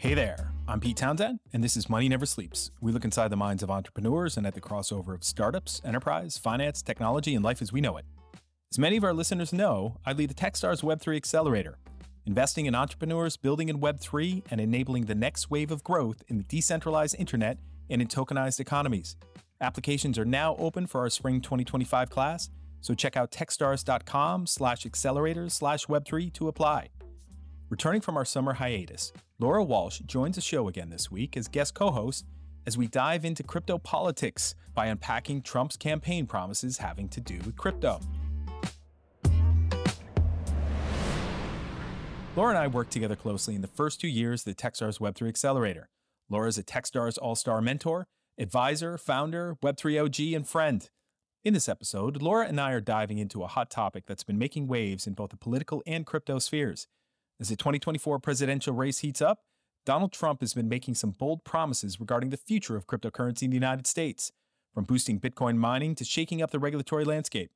Hey there, I'm Pete Townsend, and this is Money Never Sleeps. We look inside the minds of entrepreneurs and at the crossover of startups, enterprise, finance, technology, and life as we know it. As many of our listeners know, I lead the Techstars Web3 accelerator, investing in entrepreneurs building in Web3 and enabling the next wave of growth in the decentralized internet and in tokenized economies. Applications are now open for our spring 2025 class, so check out techstars.com/accelerators/web3 to apply. Returning from our summer hiatus, Laura Walsh joins the show again this week as guest co-host as we dive into crypto politics by unpacking Trump's campaign promises having to do with crypto. Laura and I worked together closely in the first 2 years of the Techstars Web3 Accelerator. Laura is a Techstars All-Star Mentor, advisor, founder, Web3 OG, and friend. In this episode, Laura and I are diving into a hot topic that's been making waves in both the political and crypto spheres. As the 2024 presidential race heats up, Donald Trump has been making some bold promises regarding the future of cryptocurrency in the United States, from boosting Bitcoin mining to shaking up the regulatory landscape.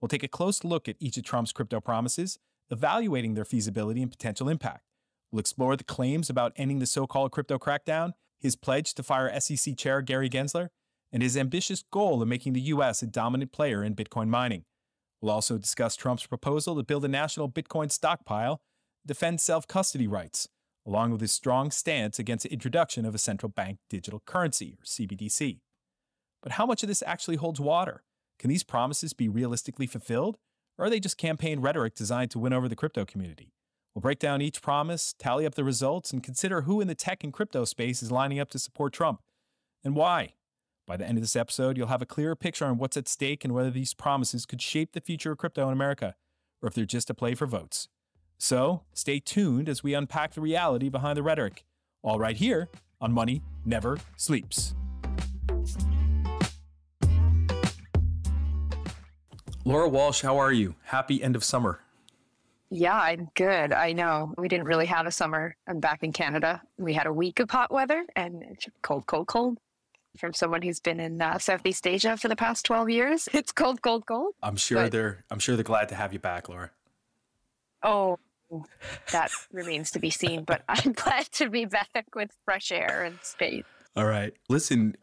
We'll take a close look at each of Trump's crypto promises, evaluating their feasibility and potential impact. We'll explore the claims about ending the so-called crypto crackdown, his pledge to fire SEC Chair Gary Gensler, and his ambitious goal of making the U.S. a dominant player in Bitcoin mining. We'll also discuss Trump's proposal to build a national Bitcoin stockpile, defend self-custody rights, along with his strong stance against the introduction of a central bank digital currency, or CBDC. But how much of this actually holds water? Can these promises be realistically fulfilled, or are they just campaign rhetoric designed to win over the crypto community? We'll break down each promise, tally up the results, and consider who in the tech and crypto space is lining up to support Trump, and why. By the end of this episode, you'll have a clearer picture on what's at stake and whether these promises could shape the future of crypto in America, or if they're just a play for votes. So, stay tuned as we unpack the reality behind the rhetoric, all right here on Money Never Sleeps. Laura Walsh, how are you? Happy end of summer. Yeah, I'm good. I know. We didn't really have a summer. I'm back in Canada. We had a week of hot weather and it's cold, cold, cold. From someone who's been in Southeast Asia for the past 12 years. It's cold, cold, cold. I'm sure they're glad to have you back, Laura. Oh, that remains to be seen, but I'm glad to be back with fresh air and space. All right. Listen,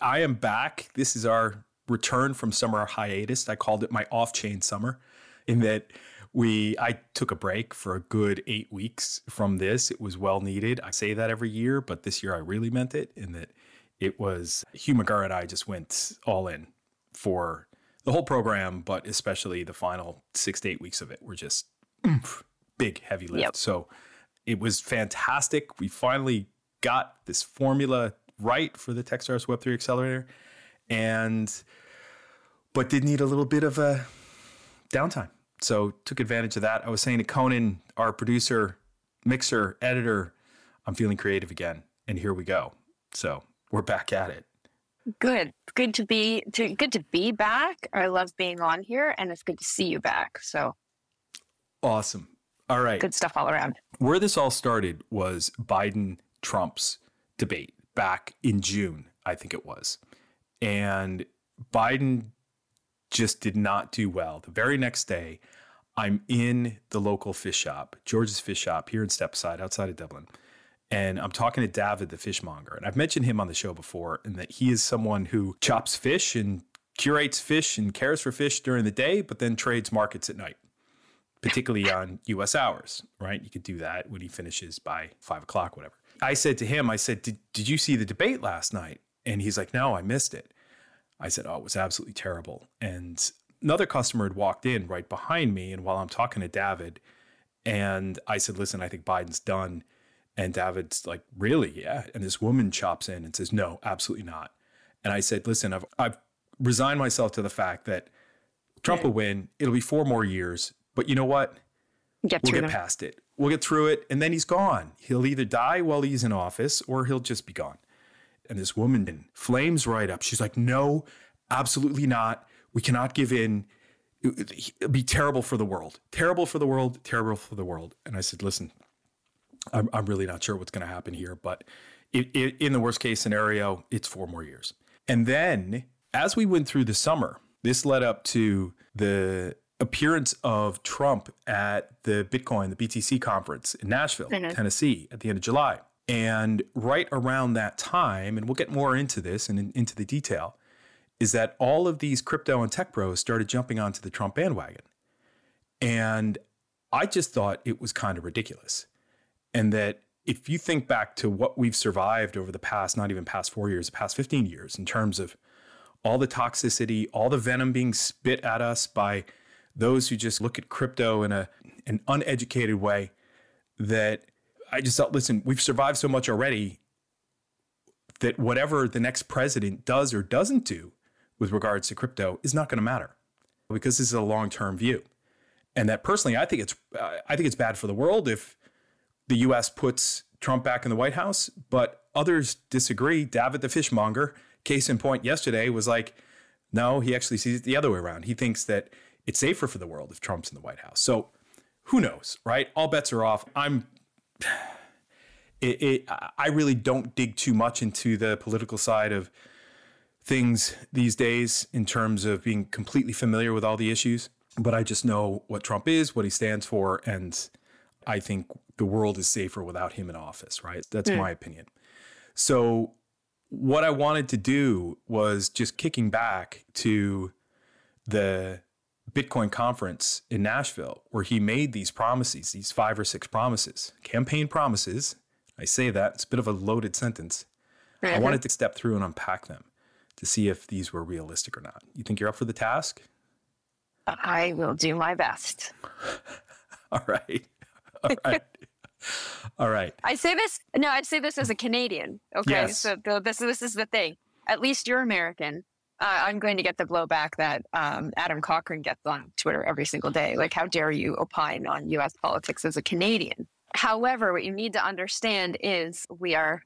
I am back. This is our return from summer hiatus. I called it my off-chain summer in that I took a break for a good 8 weeks from this. It was well needed. I say that every year, but this year I really meant it in that it was Hugh McGarr and I just went all in for the whole program, but especially the final 6 to 8 weeks of it were just big, heavy lift. Yep. So it was fantastic. We finally got this formula right for the Techstars Web3 Accelerator, but did need a little bit of a downtime. So took advantage of that. I was saying to Conan, our producer, mixer, editor, I'm feeling creative again. And here we go. So we're back at it. Good to be back. I love being on here, and it's good to see you back. So awesome. All right. Good stuff all around. Where this all started was Biden-Trump's debate back in June, I think it was. And Biden just did not do well. The very next day, I'm in the local fish shop, George's Fish Shop here in Stepaside, outside of Dublin. And I'm talking to David, the fishmonger. And I've mentioned him on the show before, and that he is someone who chops fish and curates fish and cares for fish during the day, but then trades markets at night, particularly on U.S. hours, right? You could do that when he finishes by 5 o'clock, whatever. I said to him, did you see the debate last night? And he's like, no, I missed it. I said, oh, it was absolutely terrible. And another customer had walked in right behind me. And while I'm talking to David, and I said, listen, I think Biden's done. And David's like, really? Yeah. And this woman chops in and says, no, absolutely not. And I said, listen, I've resigned myself to the fact that Trump will win. It'll be 4 more years. But you know what? We'll get past it. We'll get through it. And then he's gone. He'll either die while he's in office or he'll just be gone. And this woman flames right up. She's like, no, absolutely not. We cannot give in. It'll be terrible for the world. Terrible for the world. Terrible for the world. And I said, listen, I'm really not sure what's going to happen here. But in the worst case scenario, it's 4 more years. And then as we went through the summer, this led up to the appearance of Trump at the Bitcoin, the BTC conference in Nashville, Tennessee, at the end of July. And right around that time, and we'll get more into this and into the detail, is that all of these crypto and tech bros started jumping onto the Trump bandwagon. And I just thought it was kind of ridiculous. And that if you think back to what we've survived over the past, not even past 4 years, the past 15 years, in terms of all the toxicity, all the venom being spit at us by those who just look at crypto in an uneducated way, that I just thought, listen, we've survived so much already that whatever the next president does or doesn't do with regards to crypto is not going to matter, because this is a long-term view. And that personally, I think it's bad for the world if the U.S. puts Trump back in the White House, but others disagree. David the fishmonger, case in point yesterday, was like, no, he actually sees it the other way around. He thinks that it's safer for the world if Trump's in the White House. So who knows, right? All bets are off. I really don't dig too much into the political side of things these days in terms of being completely familiar with all the issues, but I just know what Trump is, what he stands for, and I think the world is safer without him in office, right? That's my opinion. So what I wanted to do was just kicking back to the Bitcoin conference in Nashville, where he made these promises, these 5 or 6 promises, campaign promises. I say that, it's a bit of a loaded sentence. I wanted to step through and unpack them to see if these were realistic or not. You think you're up for the task? I will do my best. All right. All right. All right. I'd say this as a Canadian. Okay. Yes. So this is the thing. At least you're American. I'm going to get the blowback that Adam Cochran gets on Twitter every single day. Like, how dare you opine on U.S. politics as a Canadian? However, what you need to understand is we are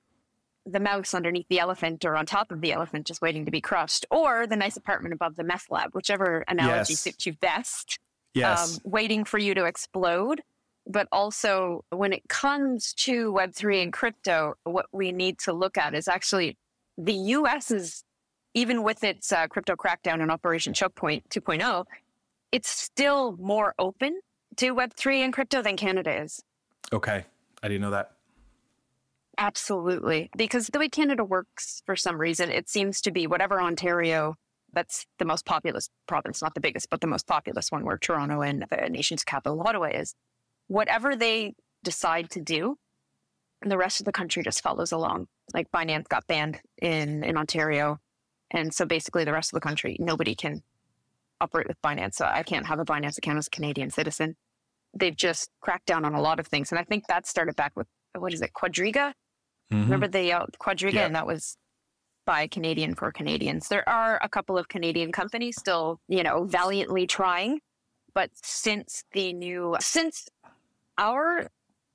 the mouse underneath the elephant, or on top of the elephant just waiting to be crushed, or the nice apartment above the meth lab, whichever analogy suits you best. Yes. Waiting for you to explode. But also, when it comes to Web3 and crypto, what we need to look at is actually the U.S. is, even with its crypto crackdown and Operation Choke Point 2.0, it's still more open to Web3 and crypto than Canada is. Okay. I didn't know that. Absolutely. Because the way Canada works, for some reason, it seems to be whatever Ontario, that's the most populous province, not the biggest, but the most populous one, where Toronto and the nation's capital, Ottawa, is. Whatever they decide to do, the rest of the country just follows along. Like Binance got banned in Ontario. And so basically the rest of the country, nobody can operate with Binance. So I can't have a Binance account as a Canadian citizen. They've just cracked down on a lot of things. And I think that started back with, what is it, Quadriga? Mm-hmm. Remember the Quadriga? Yeah. And that was by Canadian for Canadians. There are a couple of Canadian companies still, valiantly trying. But since our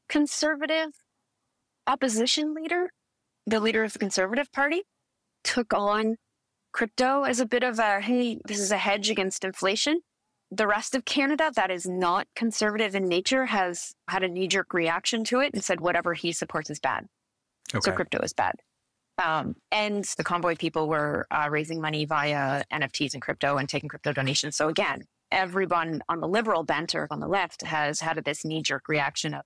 conservative opposition leader, the leader of the Conservative Party, took on crypto as a bit of a, hey, this is a hedge against inflation, the rest of Canada that is not conservative in nature has had a knee-jerk reaction to it and said whatever he supports is bad. Okay. So crypto is bad. And the Convoy people were raising money via NFTs and crypto and taking crypto donations. So again, everyone on the liberal bent or on the left has had this knee-jerk reaction of,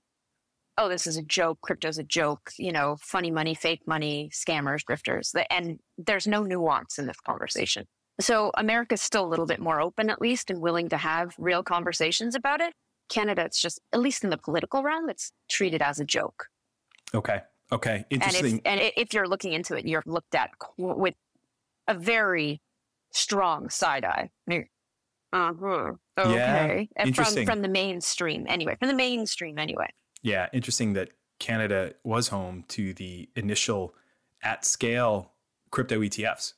oh, this is a joke, crypto's a joke, funny money, fake money, scammers, grifters. And there's no nuance in this conversation. So America's still a little bit more open, at least, and willing to have real conversations about it. Canada, it's just, at least in the political realm, it's treated as a joke. Okay. Interesting. And if you're looking into it, you're looked at with a very strong side eye. Okay. Yeah, and from the mainstream anyway. Yeah, interesting that Canada was home to the initial at-scale crypto ETFs.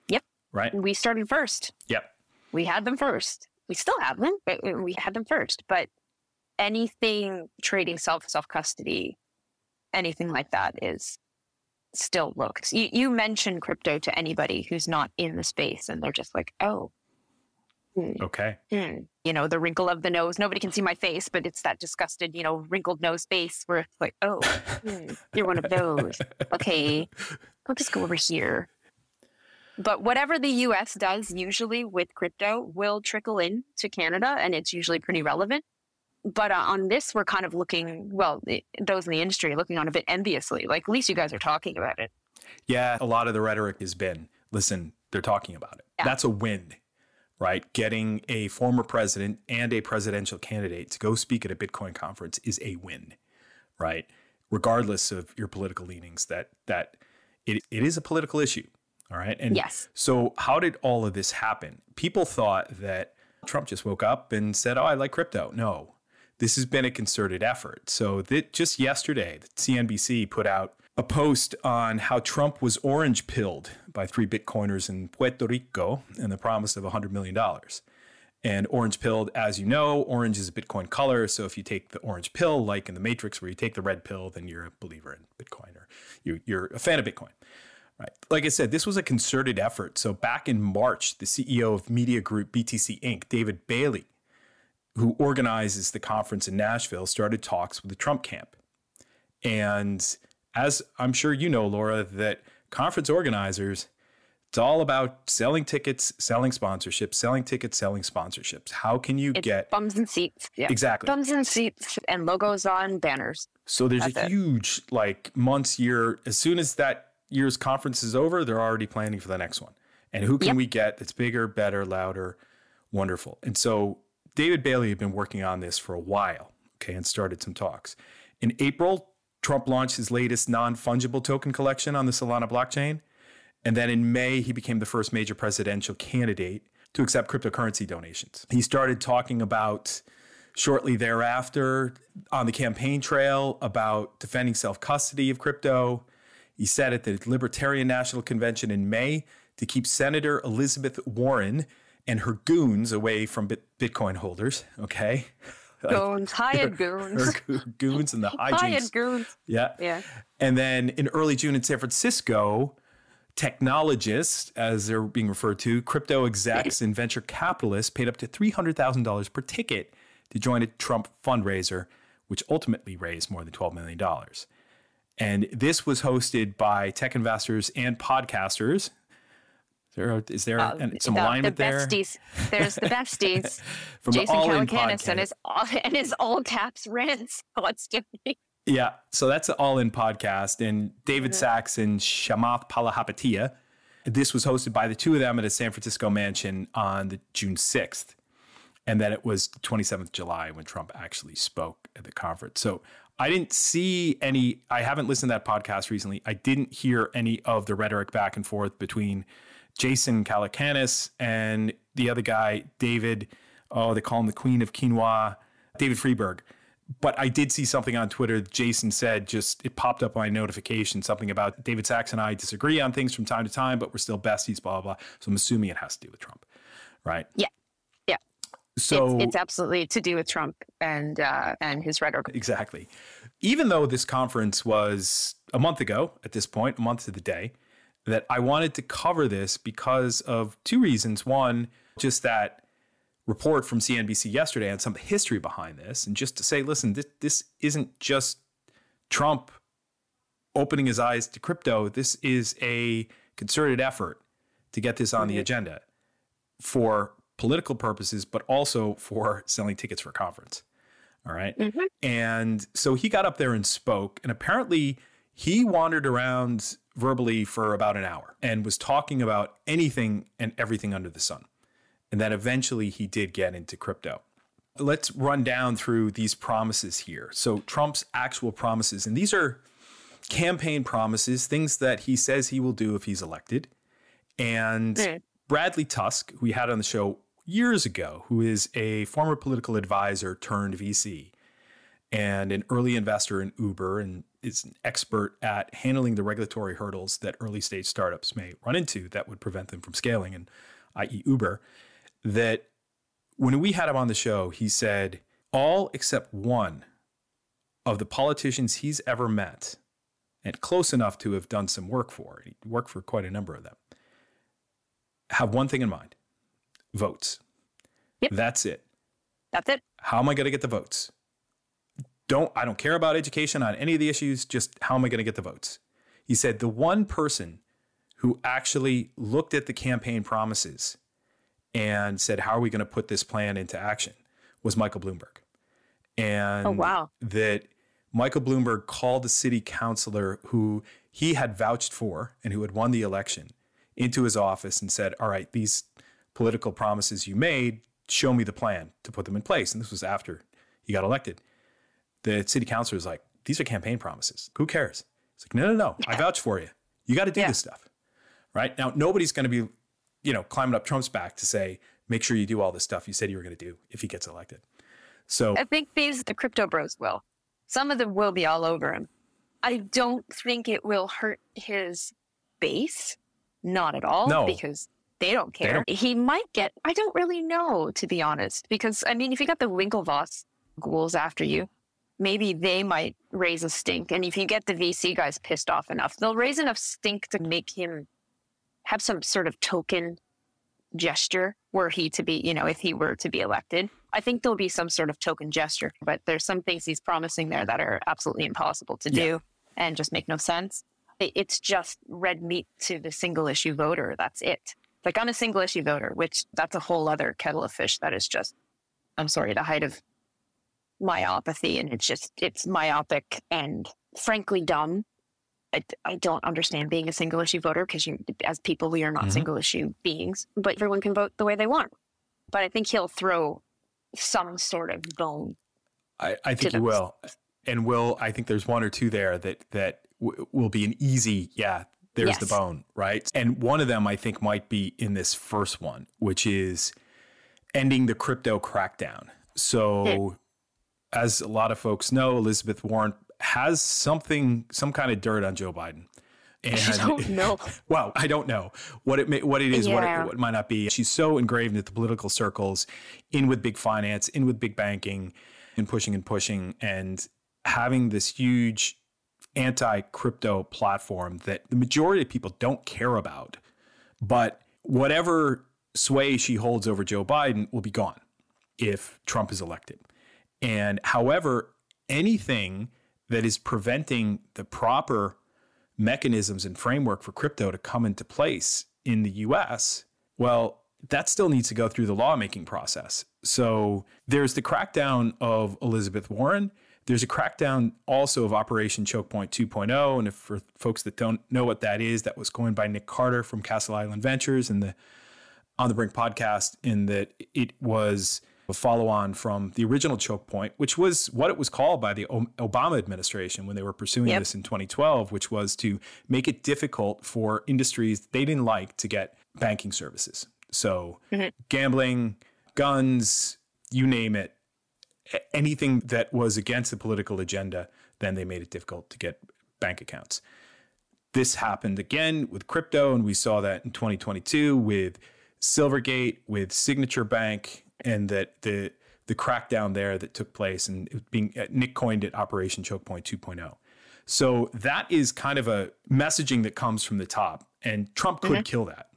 Yep. Right? We started first. Yep. We had them first. We still have them, but we had them first. But anything trading self-custody, anything like that is still looked. You mention crypto to anybody who's not in the space, and they're just like, oh. Okay. The wrinkle of the nose. Nobody can see my face, but it's that disgusted, wrinkled nose face where it's like, oh, you're one of those. Okay, I'll just go over here. But whatever the U.S. does usually with crypto will trickle in to Canada, and it's usually pretty relevant. But on this, we're kind of looking, well, those in the industry are looking on a bit enviously. Like, at least you guys are talking about it. Yeah, a lot of the rhetoric has been, listen, they're talking about it. Yeah. That's a win, right? Getting a former president and a presidential candidate to go speak at a Bitcoin conference is a win, right? Regardless of your political leanings, that it is a political issue, all right? And yes. So how did all of this happen? People thought that Trump just woke up and said, oh, I like crypto. No, this has been a concerted effort. So just yesterday, CNBC put out a post on how Trump was orange pilled by 3 Bitcoiners in Puerto Rico and the promise of $100 million. And orange pilled, as you know, orange is a Bitcoin color. So if you take the orange pill, like in the Matrix where you take the red pill, then you're a believer in Bitcoin or you're a fan of Bitcoin. Right. Like I said, this was a concerted effort. So back in March, the CEO of media group BTC Inc., David Bailey, who organizes the conference in Nashville, started talks with the Trump camp. And as I'm sure you know, Laura, that conference organizers, it's all about selling tickets, selling sponsorships, selling tickets, selling sponsorships. How can you get bums and seats? Yeah. Exactly. Bums and seats and logos on banners. So there's a huge year. As soon as that year's conference is over, they're already planning for the next one. And who can we get that's bigger, better, louder, wonderful? And so David Bailey had been working on this for a while, and started some talks. In April, Trump launched his latest non-fungible token collection on the Solana blockchain. And then in May, he became the first major presidential candidate to accept cryptocurrency donations. He started talking about, shortly thereafter, on the campaign trail, about defending self-custody of crypto. He said at the Libertarian National Convention in May to keep Senator Elizabeth Warren and her goons away from Bitcoin holders, okay? Goons, hired goons. Her goons and the hijinks. Hired goons. Yeah. And then in early June in San Francisco, technologists, as they're being referred to, crypto execs and venture capitalists paid up to $300,000 per ticket to join a Trump fundraiser, which ultimately raised more than $12 million. And this was hosted by tech investors and podcasters. Is there some alignment there? Besties. There's the besties. From Jason the All-In Calacanis podcast. and his all caps rants. What's doing? Yeah, so that's the All-In podcast. And David Sachs and Shamath Palihapitiya. This was hosted by the two of them at a San Francisco mansion on the June 6th. And then it was the 27th July when Trump actually spoke at the conference. So I didn't see any, I haven't listened to that podcast recently. I didn't hear any of the rhetoric back and forth between Jason Calacanis and the other guy, David, they call him the Queen of Quinoa, David Freeberg. But I did see something on Twitter. Jason said, it popped up on my notification, something about David Sachs and I disagree on things from time to time, but we're still besties, blah, blah, blah. So I'm assuming it has to do with Trump, right? Yeah. So it's absolutely to do with Trump and his rhetoric. Exactly. Even though this conference was a month ago at this point, a month to the day, that I wanted to cover this because of two reasons. One, just that report from CNBC yesterday and some history behind this. And just to say, listen, this isn't just Trump opening his eyes to crypto. This is a concerted effort to get this on the agenda for political purposes, but also for selling tickets for a conference. All right. Mm-hmm. And so he got up there and spoke, and apparently he wandered around verbally for about an hour and was talking about anything and everything under the sun. And then eventually he did get into crypto. Let's run down through these promises here. So Trump's actual promises, and these are campaign promises, things that he says he will do if he's elected. And Bradley Tusk, who we had on the show years ago, who is a former political advisor turned VC and an early investor in Uber, and is an expert at handling the regulatory hurdles that early stage startups may run into that would prevent them from scaling, and i.e. Uber, that when we had him on the show, he said all except one of the politicians he's ever met, and close enough to have done some work for, he worked for quite a number of them, have one thing in mind: votes. Yep. That's it. That's it. How am I going to get the votes? I don't care about education on any of the issues, just how am I going to get the votes? He said the one person who actually looked at the campaign promises and said, how are we going to put this plan into action, was Michael Bloomberg. And Oh, wow. that Michael Bloomberg called a city councilor who he had vouched for and who had won the election into his office and said, all right, these political promises you made, show me the plan to put them in place. And this was after he got elected. The city councilor was like, these are campaign promises. Who cares? It's like, no. I vouch for you. You got to do this stuff. Right? Now, nobody's going to be, climbing up Trump's back to say, make sure you do all this stuff you said you were going to do if he gets elected. So I think the crypto bros will. Some of them will be all over him. I don't think it will hurt his base. Not at all. No. Because they don't care. He might get, I don't really know, to be honest. Because, I mean, if you got the Winklevoss ghouls after you, maybe they might raise a stink. And if you get the VC guys pissed off enough, they'll raise enough stink to make him have some sort of token gesture were he to be, if he were to be elected. I think there'll be some sort of token gesture, but there's some things he's promising there that are absolutely impossible to do and just make no sense. It's just red meat to the single issue voter. That's it. Like I'm a single issue voter, which that's a whole other kettle of fish that is just, I'm sorry, the height of myopathy. And it's myopic and frankly dumb. I don't understand being a single issue voter because as people, we are not single issue beings, but everyone can vote the way they want. But I think he'll throw some sort of bone. I think he will. And I think there's one or two there that will be an easy, there's the bone, right? And one of them I think might be in this first one, which is ending the crypto crackdown. So as a lot of folks know, Elizabeth Warren has some kind of dirt on Joe Biden. And I don't know. Well, I don't know what it is, what it might not be. She's so engraved into the political circles, in with big finance, in with big banking, and pushing, and having this huge anti-crypto platform that the majority of people don't care about. But whatever sway she holds over Joe Biden will be gone if Trump is elected. And however, anything that is preventing the proper mechanisms and framework for crypto to come into place in the US, well, that still needs to go through the lawmaking process. So there's the crackdown of Elizabeth Warren. There's a crackdown also of Operation Choke Point 2.0. And for folks that don't know what that is, that was coined by Nick Carter from Castle Island Ventures and the On the Brink podcast, in that it was a follow-on from the original choke point, which was what it was called by the Obama administration when they were pursuing this in 2012, which was to make it difficult for industries they didn't like to get banking services. So gambling, guns, you name it, anything that was against the political agenda, then they made it difficult to get bank accounts. This happened again with crypto, and we saw that in 2022 with Silvergate, with Signature Bank, and that the crackdown there that took place, and it being Nick coined it Operation Choke Point 2.0. So that is kind of a messaging that comes from the top, and Trump could kill that.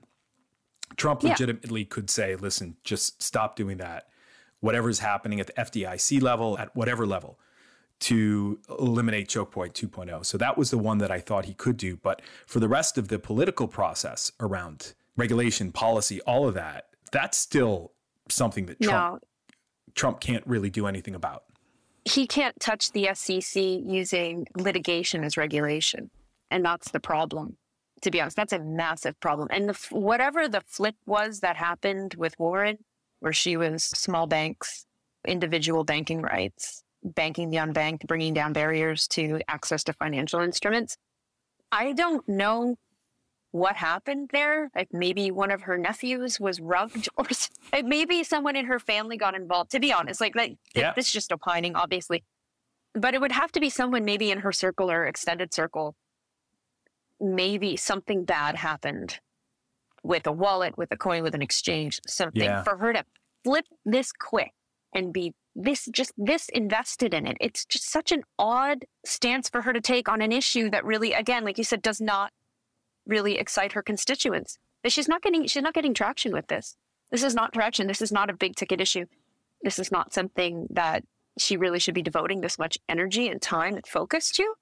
Trump legitimately could say, listen, just stop doing that. Whatever's happening at the FDIC level, at whatever level, to eliminate Choke Point 2.0. So that was the one that I thought he could do. But for the rest of the political process around regulation, policy, all of that, that's still something that Trump can't really do anything about. He can't touch the SEC using litigation as regulation. And that's the problem. To be honest, that's a massive problem. And whatever the flip was that happened with Warren, where she was small banks, individual banking rights, banking the unbanked, bringing down barriers to access to financial instruments. I don't know what happened there. Like maybe one of her nephews was rugged, or maybe someone in her family got involved. To be honest, this is just opining, obviously. But it would have to be someone maybe in her circle or extended circle. Maybe something bad happened with a wallet, with a coin, with an exchange, something for her to flip this quick and be this invested in it. It's just such an odd stance for her to take on an issue that really, again, like you said, does not really excite her constituents. She's not getting traction with this. This is not traction. This is not a big ticket issue. This is not something that she really should be devoting this much energy and time and focus to.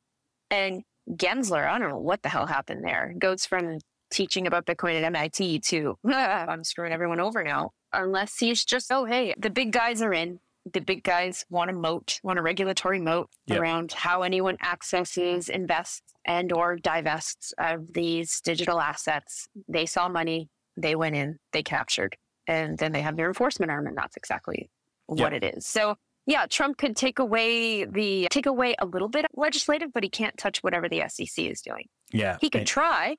And Gensler, I don't know what the hell happened there. Goes from teaching about Bitcoin at MIT to, I'm screwing everyone over now. Unless he's just, oh, hey, the big guys are in. the big guys want a regulatory moat around how anyone accesses, invests, and or divests of these digital assets. They saw money, they went in, they captured, and then they have their enforcement arm, and that's exactly what it is. So yeah, Trump could take away a little bit of legislative, but he can't touch whatever the SEC is doing. Yeah. He could try,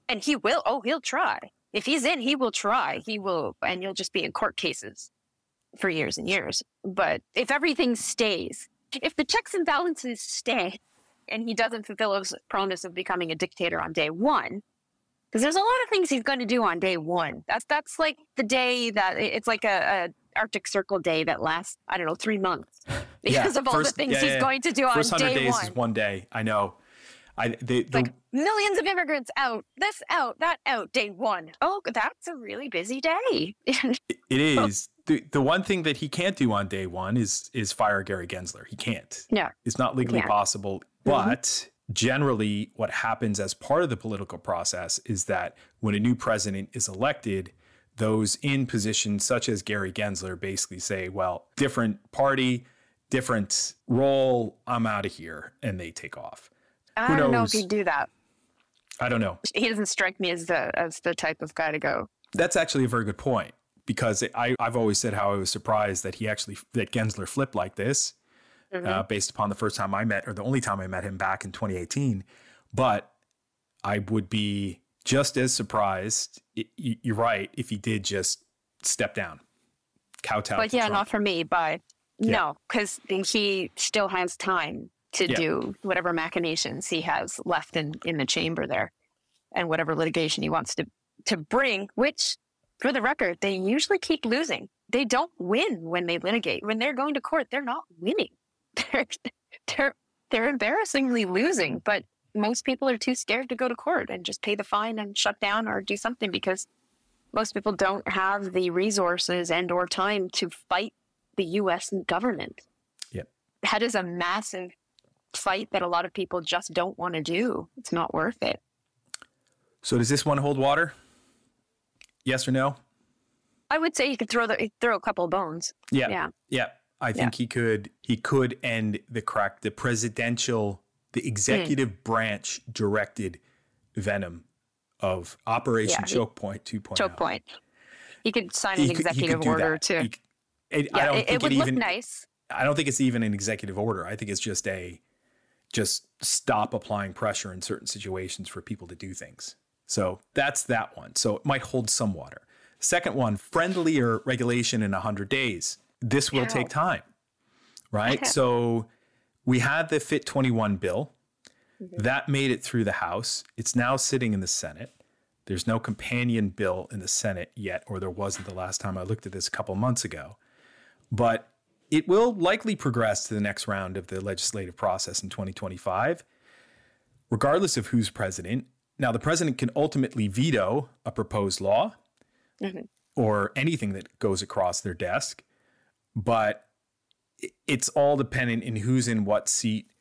and he will. Oh, he'll try. If he's in, he will try. He will, and you'll just be in court cases for years and years. But if everything stays, if the checks and balances stay, and he doesn't fulfill his promise of becoming a dictator on day one, because there's a lot of things he's going to do on day one. That's like the day that it's like a Arctic Circle day that lasts, I don't know, 3 months because of all the things he's going to do on day one. First 100 days is one day. I know. Like millions of immigrants out, this out, that out, day one. Oh, that's a really busy day. It is. The one thing that he can't do on day one is fire Gary Gensler. He can't. Yeah. It's not legally possible. But generally what happens as part of the political process is that when a new president is elected, those in positions such as Gary Gensler basically say, well, different party, different role, I'm out of here. And they take off. I don't know if he'd do that. I don't know. He doesn't strike me as the type of guy to go. That's actually a very good point, because I've always said how I was surprised that that Gensler flipped like this, based upon the first time I met, or the only time I met him back in 2018. But I would be just as surprised, you're right, if he did just step down, kowtow. But yeah, not for me, but no, because he still has time to do whatever machinations he has left in the chamber there, and whatever litigation he wants to bring, which, for the record, they usually keep losing. They don't win when they litigate. When they're going to court, they're not winning. They're embarrassingly losing, but most people are too scared to go to court and just pay the fine and shut down or do something, because most people don't have the resources and or time to fight the U.S. government. Yep. That is a massive fight that a lot of people just don't want to do. It's not worth it. So does this one hold water? Yes or no? I would say he could throw a couple of bones. Yeah. I think he could end the executive branch directed venom of Operation Choke Point 2.0. Choke Point. He could sign an executive order too. It would look nice. I don't think it's even an executive order. I think it's just stop applying pressure in certain situations for people to do things. So that's that one. So it might hold some water. Second one, friendlier regulation in 100 days. This will take time, right? So we had the Fit 21 bill. That made it through the House. It's now sitting in the Senate. There's no companion bill in the Senate yet, or there wasn't the last time I looked at this a couple months ago. But it will likely progress to the next round of the legislative process in 2025, regardless of who's president. Now, the president can ultimately veto a proposed law or anything that goes across their desk, but it's all dependent in who's in what seat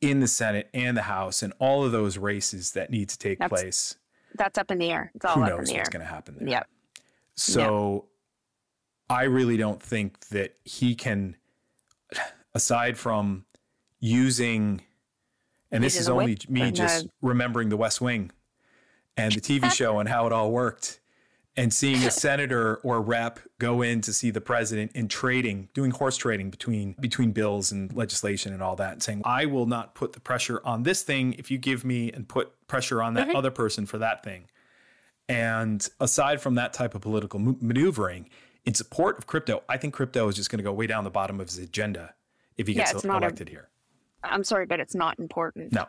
in the Senate and the House, and all of those races that need to take place. That's up in the air. It's all up in the air. Who knows what's going to happen there? Yep. So I really don't think that he can, aside from using, and this is only me just remembering the West Wing and the TV show and how it all worked, and seeing a senator or rep go in to see the president and doing horse trading between bills and legislation and all that, and saying, I will not put the pressure on this thing if you give me and put pressure on that other person for that thing. And aside from that type of political maneuvering, in support of crypto, I think crypto is just going to go way down the bottom of his agenda if he gets elected here. I'm sorry, but it's not important. No.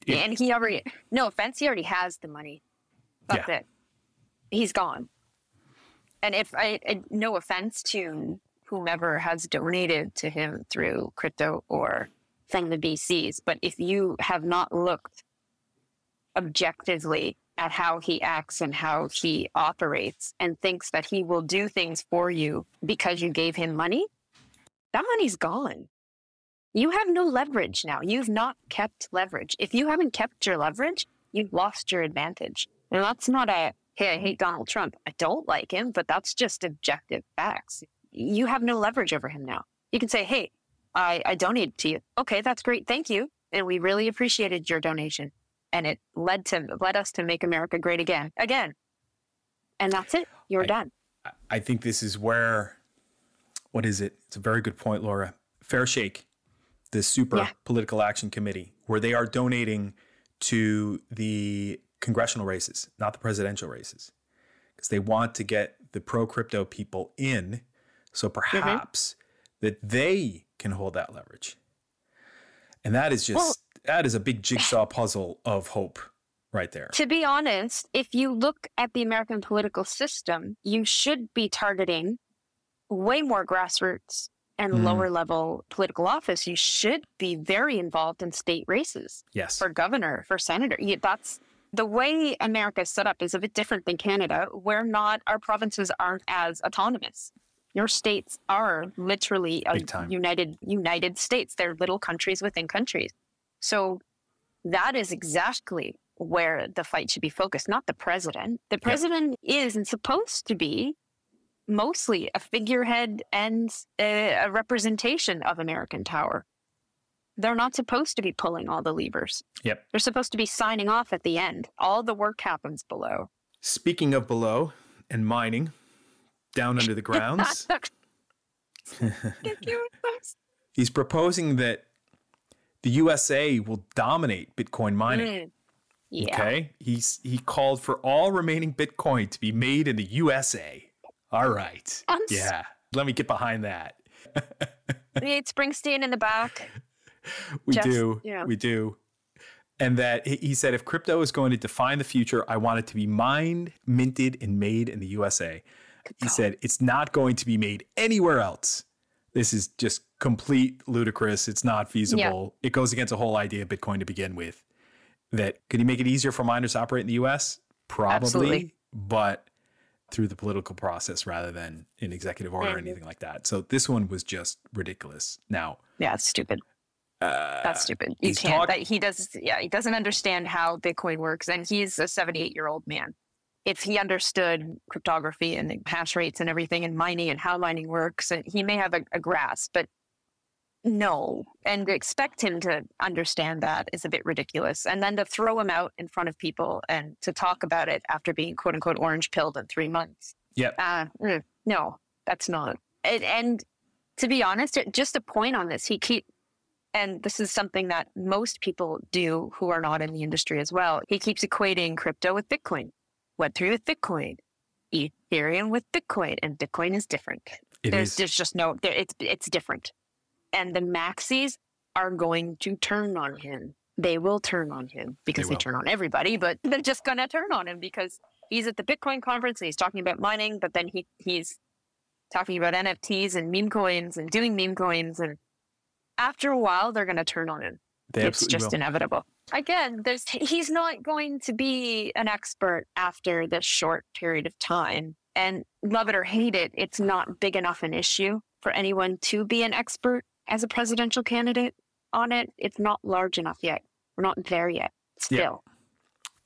And he already, no offense, he already has the money. That's it. He's gone. And no offense to whomever has donated to him through crypto or from the BCs, but if you have not looked objectively at how he acts and how he operates and thinks that he will do things for you because you gave him money, that money's gone. You have no leverage now. You've not kept leverage. If you haven't kept your leverage, you've lost your advantage. And that's not hey, I hate Donald Trump. I don't like him, but that's just objective facts. You have no leverage over him now. You can say, hey, I donated to you. Okay, that's great. Thank you. And we really appreciated your donation. And it led us to make America great again. And that's it. You're done. I think this is where, what is it? It's a very good point, Laura. Fair Shake, the super political action committee, where they are donating to the congressional races, not the presidential races, because they want to get the pro-crypto people in, so perhaps that they can hold that leverage. And that is just, that is a big jigsaw puzzle of hope right there. To be honest, if you look at the American political system, you should be targeting way more grassroots and lower level political office. You should be very involved in state races. Yes. For governor, for senator. That's the way America is set up is a bit different than Canada. Our provinces aren't as autonomous. Your states are literally united states. They're little countries within countries. So that is exactly where the fight should be focused, not the president. The president is and supposed to be mostly a figurehead and a representation of American power. They're not supposed to be pulling all the levers. Yep. They're supposed to be signing off at the end. All the work happens below. Speaking of below and mining, down under the grounds, he's proposing that the USA will dominate Bitcoin mining. Yeah. Okay. He called for all remaining Bitcoin to be made in the USA. All right. Yeah. Let me get behind that. It's Springsteen in the back. We do. And that he said, if crypto is going to define the future, I want it to be mined, minted, and made in the USA. He said, it's not going to be made anywhere else. This is just complete ludicrous. It's not feasible. It goes against the whole idea of Bitcoin to begin with. That could he make it easier for miners to operate in the US? Probably. Absolutely. But through the political process rather than in executive order or anything like that. So this one was just ridiculous. Now, it's stupid. That's stupid. You can't. He doesn't understand how Bitcoin works, and he's a 78-year-old man. If he understood cryptography and the hash rates and everything and mining and how mining works, he may have a grasp, but no. And to expect him to understand that is a bit ridiculous. And then to throw him out in front of people and to talk about it after being quote unquote orange pilled in 3 months. Yep. No, that's not. And to be honest, just a point on this, and this is something that most people do who are not in the industry as well. He keeps equating crypto with Bitcoin, Web3 with Bitcoin, Ethereum with Bitcoin, and Bitcoin is different. There's just no, it's different. And the maxis are going to turn on him. They will turn on him because they turn on everybody, but they're just going to turn on him because he's at the Bitcoin conference and he's talking about mining, but then he's talking about NFTs and meme coins and doing meme coins. And after a while, they're going to turn on him. It's just inevitable. Again, he's not going to be an expert after this short period of time. And love it or hate it, it's not big enough an issue for anyone to be an expert as a presidential candidate on it. It's not large enough yet. We're not there yet. Still. Yeah.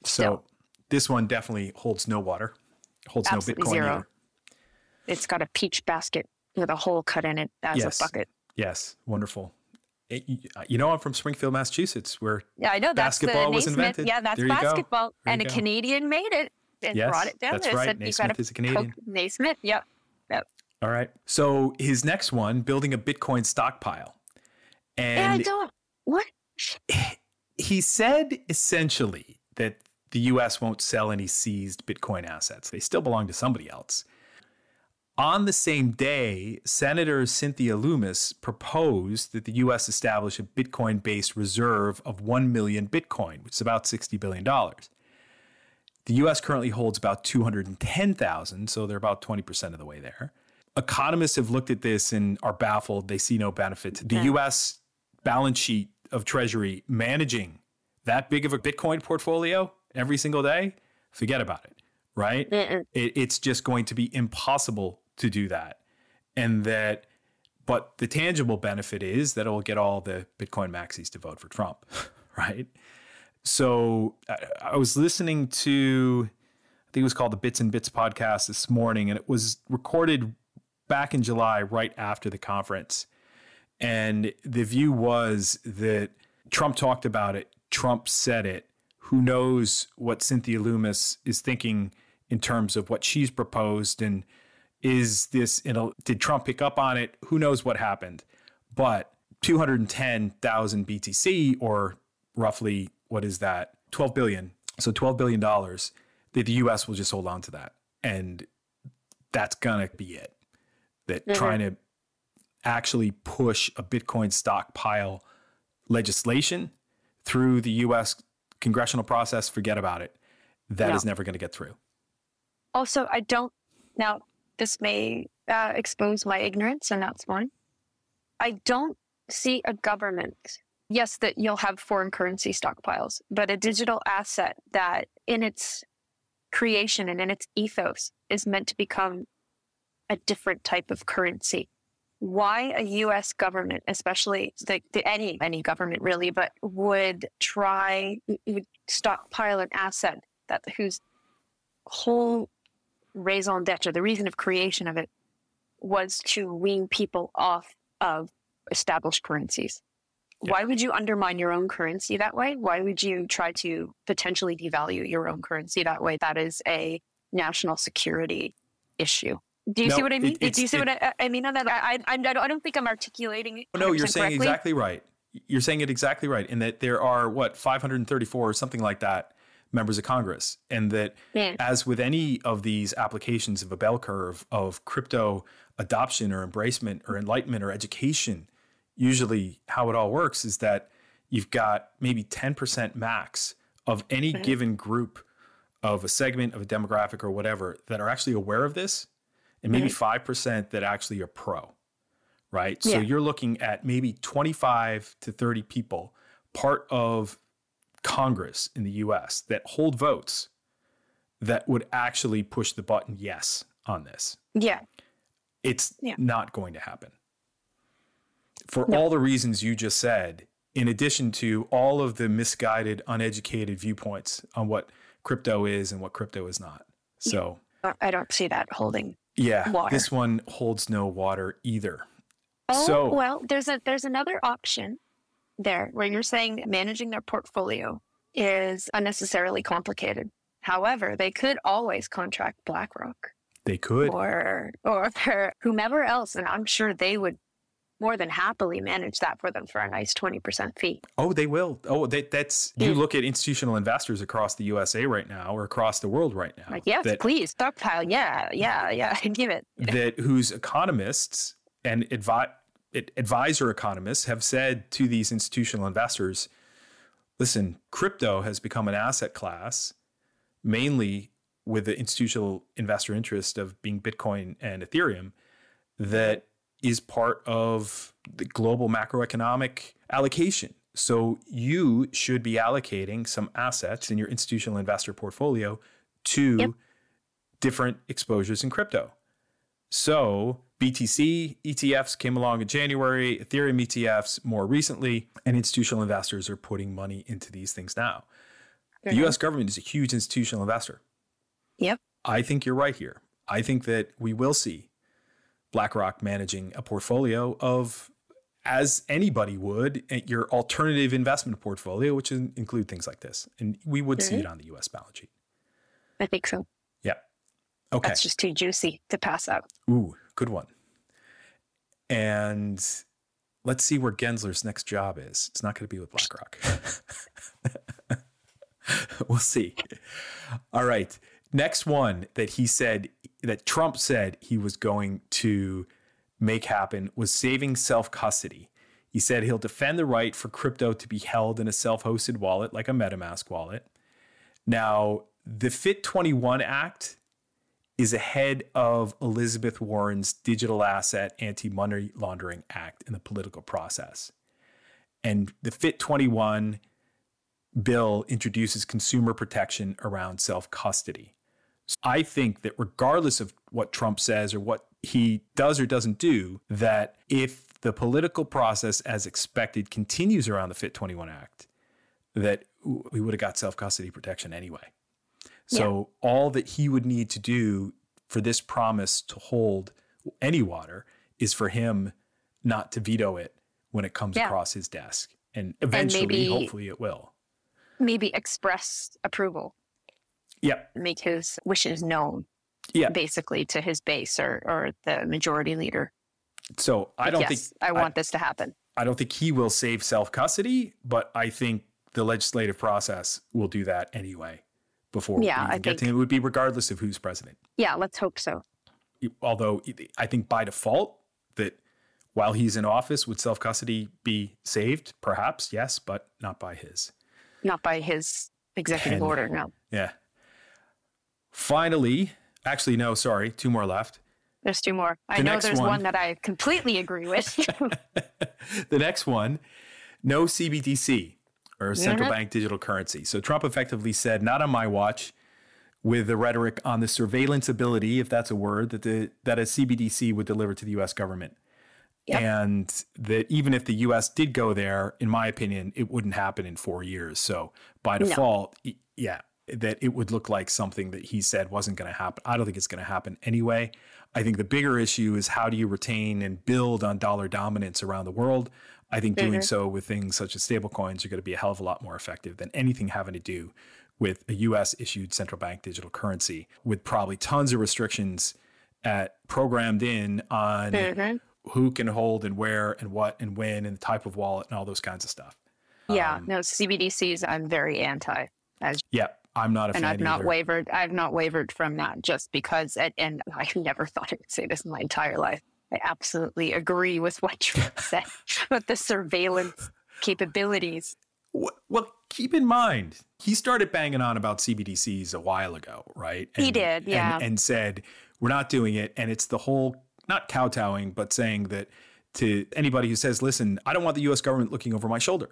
So this one definitely holds no water. Holds absolutely no Bitcoin zero. either. It's got a peach basket with a hole cut in it as a bucket. Yes. Wonderful. I'm from Springfield, Massachusetts, where I know basketball was invented. Yeah, that's basketball. And a Canadian made it and brought it down. That's right. Naismith is a Canadian. Naismith, yep. All right. So his next one, building a Bitcoin stockpile. And what? He said essentially that the U.S. won't sell any seized Bitcoin assets. They still belong to somebody else. On the same day, Senator Cynthia Lummis proposed that the U.S. establish a Bitcoin-based reserve of 1 million Bitcoin, which is about $60 billion. The U.S. currently holds about 210,000, so they're about 20% of the way there. Economists have looked at this and are baffled. They see no benefit. The U.S. balance sheet of Treasury managing that big of a Bitcoin portfolio every single day, forget about it, right? It's just going to be impossible to do that. But the tangible benefit is that it will get all the Bitcoin maxis to vote for Trump, right? So I was listening to, I think it was called the Bits and Bits podcast this morning, and it was recorded back in July, right after the conference. And the view was that Trump talked about it, Trump said it. Who knows what Cynthia Lummis is thinking in terms of what she's proposed, and is this, did Trump pick up on it? Who knows what happened? But 210,000 BTC, or roughly, what is that? 12 billion. So $12 billion, that the US will just hold on to that. And that's going to be it. That trying to actually push a Bitcoin stockpile legislation through the US congressional process, forget about it. That is never going to get through. Also, now this may expose my ignorance, and that's fine. I don't see a government, yes, that you'll have foreign currency stockpiles, but a digital asset that in its creation and in its ethos is meant to become a different type of currency. Why a U.S. government, especially any government really, but would stockpile an asset whose whole raison d'etre, the reason of creation of it, was to wean people off of established currencies. Yeah. Why would you undermine your own currency that way? Why would you try to potentially devalue your own currency that way? That is a national security issue. Do you see what I mean? Do you see what I mean on that? I don't think I'm articulating it. No, you're saying correctly. Exactly right. You're saying it exactly right. In that there are, 534 or something like that members of Congress. And that as with any of these applications of a bell curve of crypto adoption or embracement or enlightenment or education, usually how it all works is that you've got maybe 10% max of any given group of a segment of a demographic or whatever that are actually aware of this. And maybe 5% that actually are pro, right? So you're looking at maybe 25 to 30 people, part of Congress in the US, that hold votes that would actually push the button yes on this. Yeah. It's not going to happen. For all the reasons you just said, in addition to all of the misguided, uneducated viewpoints on what crypto is and what crypto is not. So I don't see that holding. Yeah, water. This one holds no water either. Well, there's another option there where you're saying managing their portfolio is unnecessarily complicated. However, they could always contract BlackRock. They could. Or whomever else, and I'm sure they would more than happily manage that for them for a nice 20% fee. Oh, they will. Oh, that's you look at institutional investors across the USA right now, or across the world right now. Like, yes, please, stockpile. Yeah, give it. That whose economists and advisor economists have said to these institutional investors, listen, crypto has become an asset class, mainly with the institutional investor interest of being Bitcoin and Ethereum, that is part of the global macroeconomic allocation. So you should be allocating some assets in your institutional investor portfolio to different exposures in crypto. So BTC ETFs came along in January, Ethereum ETFs more recently, and institutional investors are putting money into these things now. The US government is a huge institutional investor. Yep. I think you're right here. I think that we will see BlackRock managing a portfolio of, as anybody would, your alternative investment portfolio, which include things like this. And we would see it on the US balance sheet. I think so. Yeah. Okay. That's just too juicy to pass up. Ooh, good one. And let's see where Gensler's next job is. It's not going to be with BlackRock. We'll see. All right. Next one that Trump said he was going to make happen was saving self-custody. He said he'll defend the right for crypto to be held in a self-hosted wallet like a MetaMask wallet. Now, the FIT21 Act is ahead of Elizabeth Warren's Digital Asset Anti-Money Laundering Act in the political process. And the FIT21 bill introduces consumer protection around self-custody. So I think that regardless of what Trump says or what he does or doesn't do, that if the political process as expected continues around the FIT21 Act, that we would have got self-custody protection anyway. So all that he would need to do for this promise to hold any water is for him not to veto it when it comes across his desk. And eventually, hopefully it will. Maybe express approval. Yep. Make his wishes known. Yeah. Basically to his base or the majority leader. So I don't think I want this to happen. I don't think he will save self-custody, but I think the legislative process will do that anyway before we even get to him. It would be regardless of who's president. Yeah, let's hope so. Although I think by default that while he's in office, would self-custody be saved? Perhaps, yes, but not by his. Not by his executive order, no. Yeah. Finally, actually, no, sorry, 2 more left. There's 2 more. I know there's one that I completely agree with. The next one, no CBDC, or central bank digital currency. So Trump effectively said, not on my watch, with the rhetoric on the surveillance ability, if that's a word, that a CBDC would deliver to the U.S. government. Yep. And that even if the U.S. did go there, in my opinion, it wouldn't happen in 4 years. So by default, that it would look like something that he said wasn't going to happen. I don't think it's going to happen anyway. I think the bigger issue is how do you retain and build on dollar dominance around the world? I think doing so with things such as stablecoins are going to be a hell of a lot more effective than anything having to do with a U.S. issued central bank digital currency, with probably tons of restrictions programmed in on who can hold and where and what and when and the type of wallet and all those kinds of stuff. Yeah, no, CBDCs, I'm very anti. I'm not a fan I've not wavered. I've not wavered from that just because, and I never thought I would say this in my entire life. I absolutely agree with what you said about the surveillance capabilities. Well, keep in mind, he started banging on about CBDCs a while ago, right? He did, yeah. And said, we're not doing it. And it's the whole, not kowtowing, but saying that to anybody who says, listen, I don't want the U.S. government looking over my shoulder.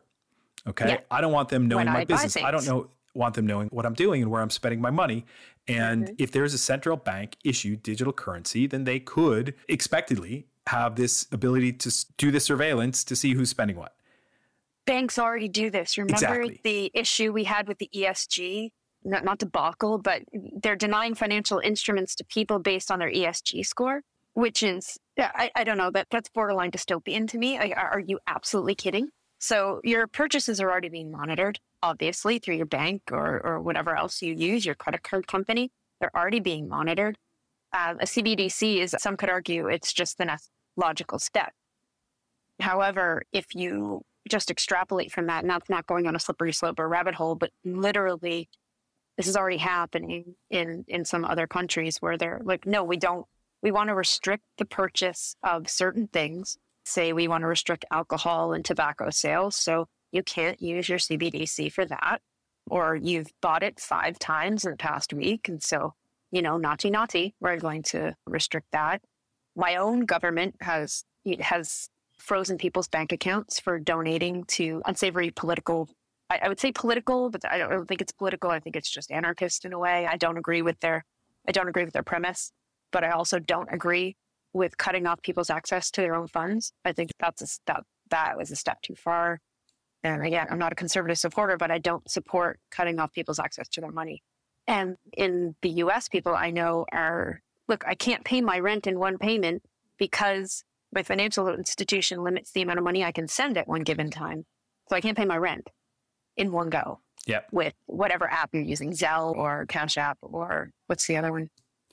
Okay? Yeah. I don't want them knowing my business. I don't want them knowing what I'm doing and where I'm spending my money. And if there's a central bank issued digital currency, then they could expectedly have this ability to do the surveillance to see who's spending what. Banks already do this. Remember the issue we had with the ESG, not debacle, but they're denying financial instruments to people based on their ESG score, which is, I don't know, that's borderline dystopian to me. Are you absolutely kidding? So your purchases are already being monitored, obviously, through your bank or whatever else you use, your credit card company. They're already being monitored. A CBDC is, some could argue, it's just the next logical step. However, if you just extrapolate from that, and that's not going on a slippery slope or rabbit hole, but literally this is already happening in some other countries where they're like, no, we want to restrict the purchase of certain things. Say we want to restrict alcohol and tobacco sales. So you can't use your CBDC for that, or you've bought it 5 times in the past week. And so, naughty, we're going to restrict that. My own government has frozen people's bank accounts for donating to unsavory political, I would say political, but I don't think it's political. I think it's just anarchist in a way. I don't agree with their premise, but I also don't agree with cutting off people's access to their own funds. I think that was a step too far. And again, I'm not a conservative supporter, but I don't support cutting off people's access to their money. And in the US, people I know look, I can't pay my rent in one payment because my financial institution limits the amount of money I can send at one given time. So I can't pay my rent in one go. Yep. With whatever app you're using, Zelle or Cash App, or what's the other one?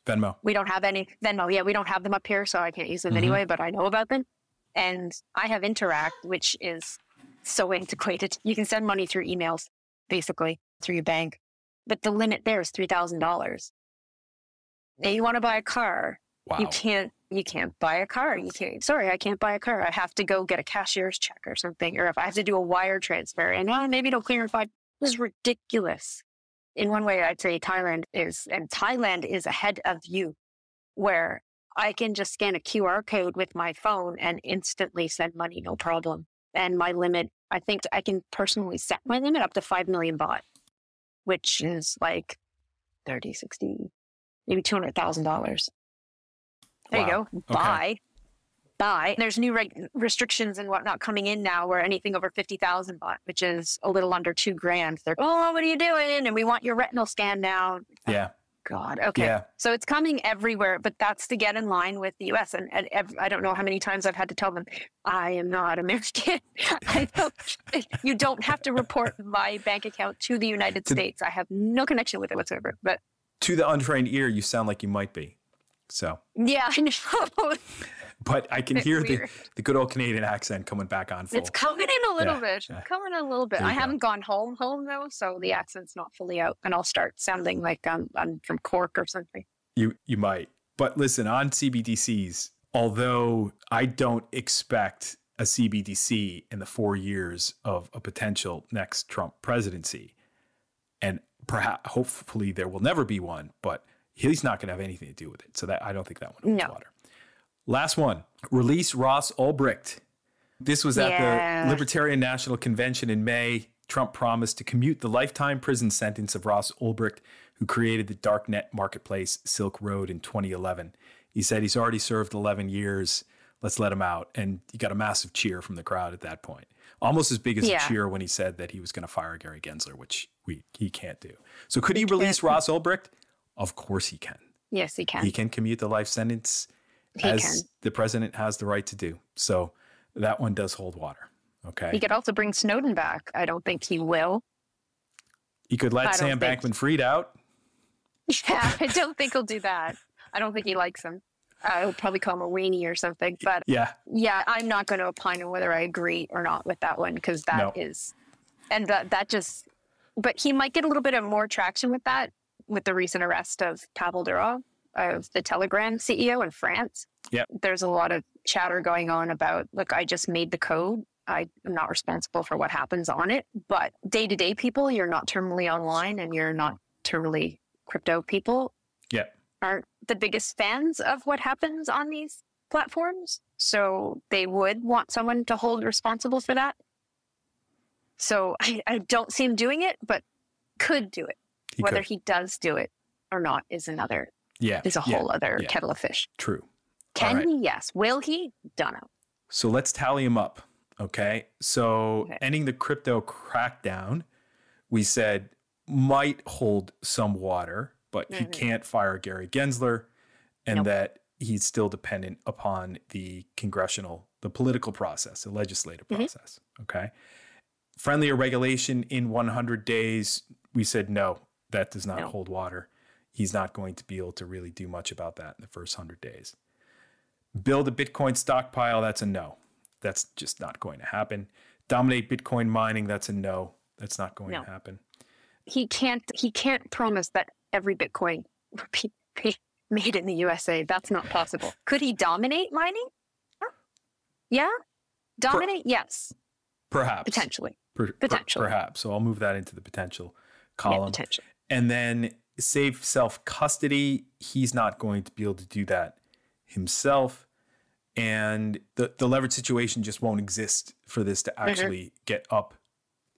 Venmo. We don't have any. Venmo, yeah, we don't have them up here, so I can't use them anyway, but I know about them. And I have Interact, which is so antiquated. You can send money through emails, basically, through your bank. But the limit there is $3,000. Now you want to buy a car. Wow. You can't buy a car. I can't buy a car. I have to go get a cashier's check or something. Or if I have to do a wire transfer, and maybe it'll clear in 5. This is ridiculous. In one way, I'd say Thailand is ahead of you, where I can just scan a QR code with my phone and instantly send money, no problem. And my limit, I think I can personally set my limit up to 5 million baht, which is like 30, 60, maybe $200,000. There you go. Okay. Buy. There's new restrictions and whatnot coming in now where anything over 50,000 baht, which is a little under $2,000. They're, what are you doing? And we want your retinal scan now. Yeah. God. Okay. Yeah. So it's coming everywhere, but that's to get in line with the US. And I don't know how many times I've had to tell them, I am not American. You don't have to report my bank account to the United States. I have no connection with it whatsoever. But to the untrained ear, you sound like you might be. So. Yeah, I know. But I can hear the good old Canadian accent coming back on full. It's coming in a little bit. Coming in a little bit. I haven't gone home though, so the accent's not fully out, and I'll start sounding like I'm from Cork or something. You might. But listen, on CBDCs, although I don't expect a CBDC in the 4 years of a potential next Trump presidency, and perhaps hopefully there will never be one, but he's not going to have anything to do with it. So that I don't think that one holds water. Last one, release Ross Ulbricht. This was at the Libertarian National Convention in May. Trump promised to commute the lifetime prison sentence of Ross Ulbricht, who created the darknet marketplace Silk Road in 2011. He said he's already served 11 years. Let's let him out. And he got a massive cheer from the crowd at that point. Almost as big as a cheer when he said that he was going to fire Gary Gensler, which he can't do. So could he release Ross Ulbricht? Of course he can. Yes, he can. He can commute the life sentence as the president has the right to do. So that one does hold water. Okay. He could also bring Snowden back. I don't think he will. He could let Sam Bankman-Fried out. Yeah, I don't think he'll do that. I don't think he likes him. He'll probably call him a weenie or something. But yeah, I'm not going to opine on whether I agree or not with that one, because that is, and that just, but he might get a little bit of more traction with that, with the recent arrest of Pavel Durov, of the Telegram CEO in France. Yeah. There's a lot of chatter going on about, look, I just made the code. I'm not responsible for what happens on it. But day-to-day people, you're not terminally online and you're not terminally crypto people aren't the biggest fans of what happens on these platforms. So they would want someone to hold responsible for that. So I don't see him doing it, but could do it. Whether he does do it or not is another, is a whole other kettle of fish. True. Can he? Yes. Will he? Don't know. So let's tally him up. Okay. So ending the crypto crackdown, we said might hold some water, but he can't fire Gary Gensler, and that he's still dependent upon the political process, the legislative process. Okay. Friendlier regulation in 100 days. We said, no, that does not hold water. He's not going to be able to really do much about that in the first 100 days. Build a Bitcoin stockpile. That's a no. That's just not going to happen. Dominate Bitcoin mining. That's a no. That's not going to happen. He can't promise that every Bitcoin will be made in the USA. That's not possible. Could he dominate mining? Yeah. Dominate? Yes. Perhaps. Potentially. Potentially. Perhaps. So I'll move that into the potential column. Potential. And then safe self-custody. He's not going to be able to do that himself. And the leverage situation just won't exist for this to actually get up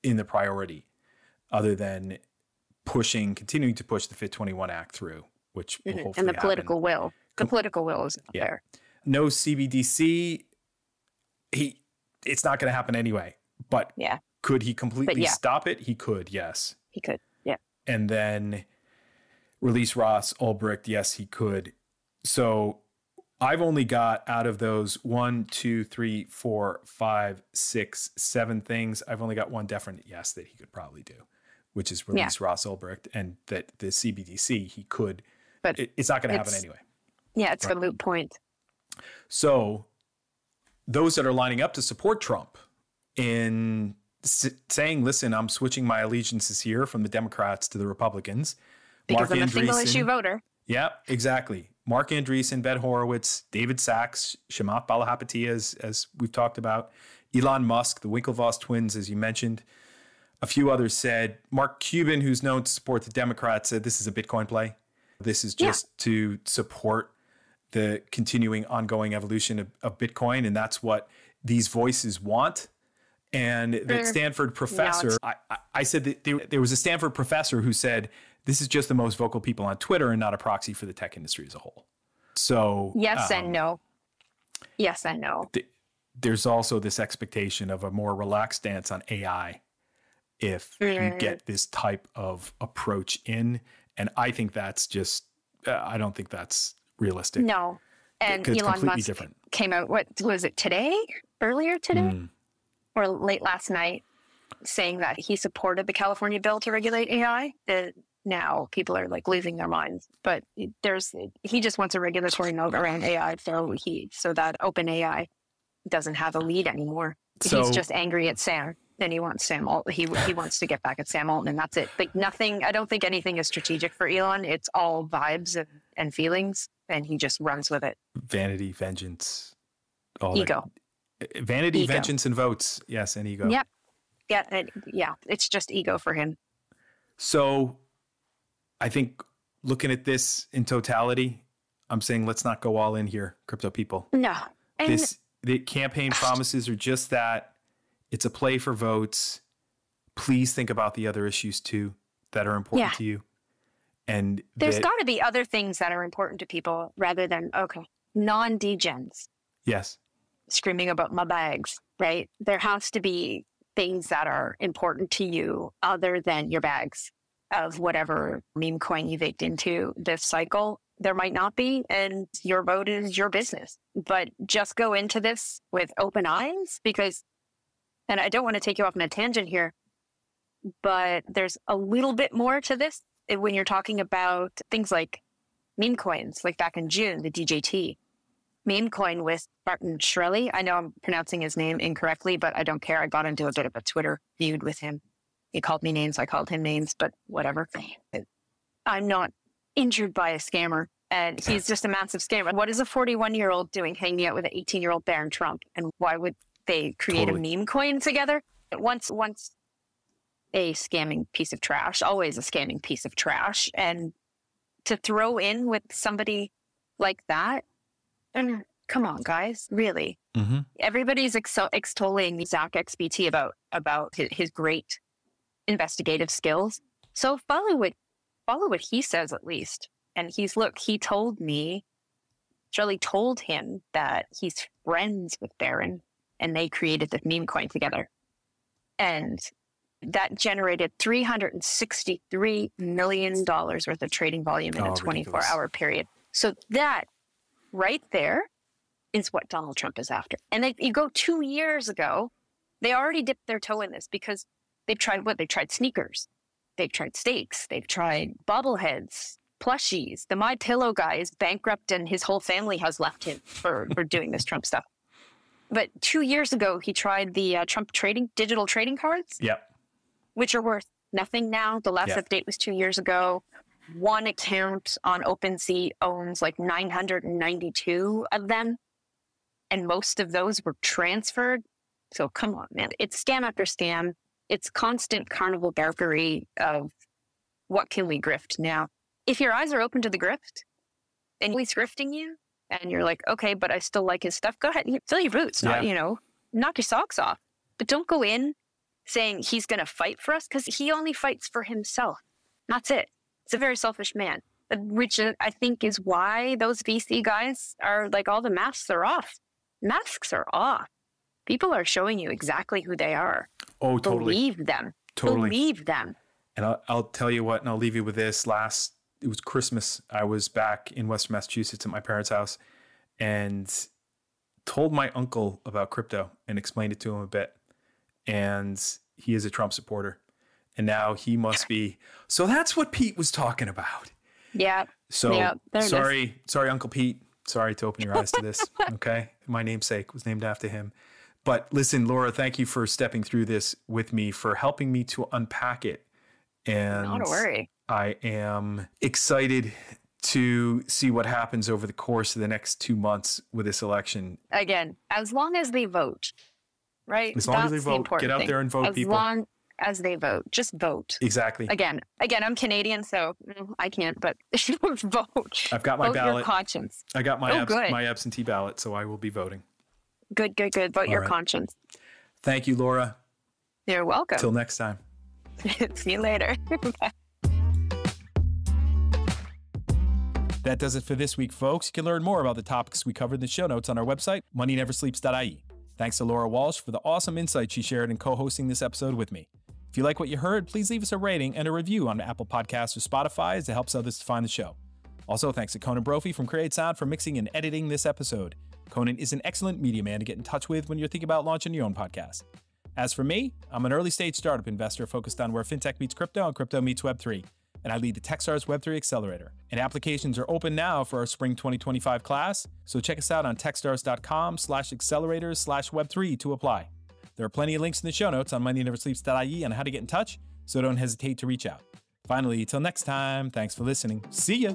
in the priority, other than continuing to push the FIT21 Act through, which will hopefully and the political will. The political will is not there. No CBDC. It's not going to happen anyway. But could he completely stop it? He could. Yes. He could. Yeah. And then release Ross Ulbricht. Yes, he could. So I've only got, out of those 1, 2, 3, 4, 5, 6, 7 things, I've only got one definite yes that he could probably do, which is release Ross Ulbricht, and that the CBDC he could, but it's not going to happen anyway. Yeah, it's a moot point. So those that are lining up to support Trump in saying, listen, I'm switching my allegiances here from the Democrats to the Republicans. Because I'm a single issue voter. Yeah, exactly. Mark Andreessen, Ben Horowitz, David Sachs, Chamath Palihapitiya, as we've talked about, Elon Musk, the Winklevoss twins, as you mentioned. A few others said, Mark Cuban, who's known to support the Democrats, said this is a Bitcoin play. This is just to support the continuing ongoing evolution of Bitcoin. And that's what these voices want. And the Stanford professor, I said that there was a Stanford professor who said, this is just the most vocal people on Twitter and not a proxy for the tech industry as a whole. So yes and no. Yes and no. There's also this expectation of a more relaxed stance on AI if you get this type of approach in. And I think that's just, I don't think that's realistic. No. And Elon Musk came out, what was it today? Earlier today? Or late last night, saying that he supported the California bill to regulate AI. Now people are like losing their minds. But he just wants a regulatory note around AI so that OpenAI doesn't have a lead anymore. So, he's just angry at Sam. And he wants he wants to get back at Sam Altman, and that's it. Like nothing, I don't think anything is strategic for Elon. It's all vibes and feelings, and he just runs with it. Vanity, vengeance, ego. Vanity, ego. Vengeance, and votes. Yes, and ego. Yep. Yeah, it's just ego for him. So I think looking at this in totality, I'm saying let's not go all in here, crypto people. No. The campaign promises are just that. It's a play for votes. Please think about the other issues too that are important to you. And there's got to be other things that are important to people rather than, non-degens. Yes. Screaming about my bags, right? There has to be things that are important to you other than your bags of whatever meme coin you baked into this cycle. There might not be, and your vote is your business. But just go into this with open eyes because, and I don't want to take you off on a tangent here, but there's a little bit more to this when you're talking about things like meme coins, like back in June, the DJT. Meme coin with Martin Shkreli. I know I'm pronouncing his name incorrectly, but I don't care. I got into a bit of a Twitter feud with him. He called me names. I called him names, but whatever. I'm not injured by a scammer, and he's just a massive scammer. What is a 41-year-old doing hanging out with an 18-year-old Baron Trump? And why would they create a meme coin together? Once a scamming piece of trash, always a scamming piece of trash. And to throw in with somebody like that, and come on, guys, really. Mm-hmm. Everybody's extolling Zach XBT about his great investigative skills. So follow what he says at least. And he told me, Shkreli told him that he's friends with Baron and they created the meme coin together. And that generated $363 million worth of trading volume in a 24-hour period. So that right there is what Donald Trump is after. And you go 2 years ago, they already dipped their toe in this because they've tried what? They've tried sneakers. They've tried steaks. They've tried bobbleheads, plushies. The MyPillow guy is bankrupt and his whole family has left him for doing this Trump stuff. But 2 years ago, he tried the Trump digital trading cards. Yep. Which are worth nothing now. The last update was 2 years ago. One account on OpenSea owns like 992 of them. And most of those were transferred. So come on, man. It's scam after scam. It's constant carnival barkery of what can we grift now. If your eyes are open to the grift and he's grifting you and you're like, okay, but I still like his stuff, go ahead and fill your boots, knock your socks off. But don't go in saying he's going to fight for us because he only fights for himself. That's it. It's a very selfish man, which I think is why those VC guys are like, all the masks are off. Masks are off. People are showing you exactly who they are. Oh, totally. Believe them. Totally. Believe them. And I'll tell you what, and I'll leave you with this. It was Christmas. I was back in Western Massachusetts at my parents' house and told my uncle about crypto and explained it to him a bit. And he is a Trump supporter. And now he must be. So that's what Pete was talking about. Yeah. So sorry, Uncle Pete. Sorry to open your eyes to this. Okay. My namesake was named after him. But listen, Laura, thank you for stepping through this with me, for helping me to unpack it. And not a worry. I am excited to see what happens over the course of the next 2 months with this election. Again, as long as they vote, right? As long as they vote, get out there and vote, people. As long as they vote, just vote. Exactly. Again, I'm Canadian, so I can't, but vote. I've got my ballot. Vote your conscience. I got my absentee ballot, so I will be voting. Good. Vote your conscience. Thank you, Laura. You're welcome. Till next time. See you later. That does it for this week, folks. You can learn more about the topics we covered in the show notes on our website, moneyneversleeps.ie. Thanks to Laura Walsh for the awesome insight she shared in co-hosting this episode with me. If If you like what you heard, please leave us a rating and a review on Apple Podcasts or Spotify, as it helps others to find the show. Also, thanks to Conan Brophy from Create Sound for mixing and editing this episode. Conan is an excellent media man to get in touch with when you're thinking about launching your own podcast. As for me, I'm an early-stage startup investor focused on where fintech meets crypto and crypto meets Web3, and I lead the Techstars Web3 Accelerator. And applications are open now for our spring 2025 class, so check us out on techstars.com/accelerators/web3 to apply. There are plenty of links in the show notes on moneyneversleeps.ie on how to get in touch, so don't hesitate to reach out. Finally, till next time, thanks for listening. See ya!